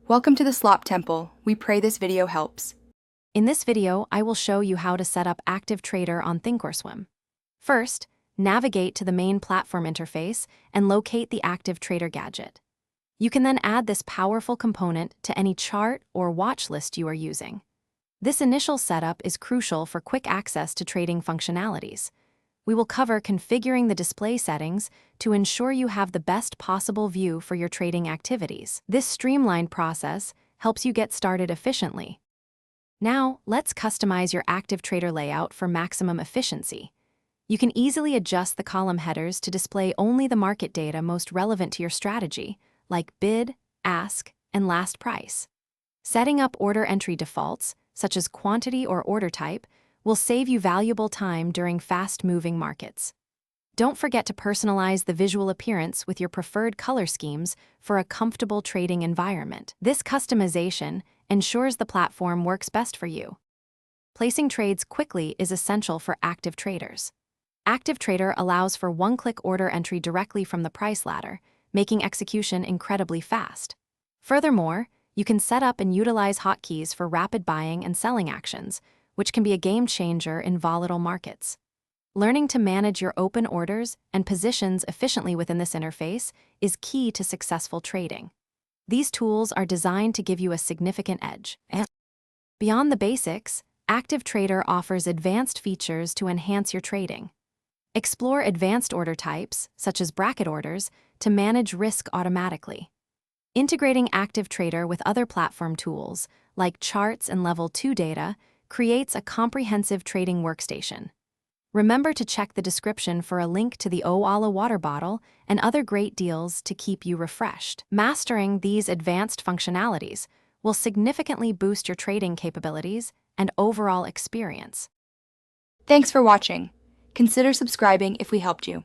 Welcome to the Slop Temple. We pray this video helps. In this video, I will show you how to set up Active Trader on Thinkorswim. First, navigate to the main platform interface and locate the Active Trader gadget. You can then add this powerful component to any chart or watch list you are using. This initial setup is crucial for quick access to trading functionalities. We will cover configuring the display settings to ensure you have the best possible view for your trading activities. This streamlined process helps you get started efficiently. Now, let's customize your Active Trader layout for maximum efficiency. You can easily adjust the column headers to display only the market data most relevant to your strategy, like bid, ask, and last price. Setting up order entry defaults, such as quantity or order type, will save you valuable time during fast-moving markets. Don't forget to personalize the visual appearance with your preferred color schemes for a comfortable trading environment. This customization ensures the platform works best for you. Placing trades quickly is essential for active traders. Active Trader allows for one-click order entry directly from the price ladder, making execution incredibly fast. Furthermore, you can set up and utilize hotkeys for rapid buying and selling actions, which can be a game changer in volatile markets. Learning to manage your open orders and positions efficiently within this interface is key to successful trading. These tools are designed to give you a significant edge. Beyond the basics, Active Trader offers advanced features to enhance your trading. Explore advanced order types, such as bracket orders, to manage risk automatically. Integrating Active Trader with other platform tools, like charts and level 2 data, creates a comprehensive trading workstation. Remember to check the description for a link to the Oala water bottle and other great deals to keep you refreshed. Mastering these advanced functionalities will significantly boost your trading capabilities and overall experience. Thanks for watching. Consider subscribing if we helped you.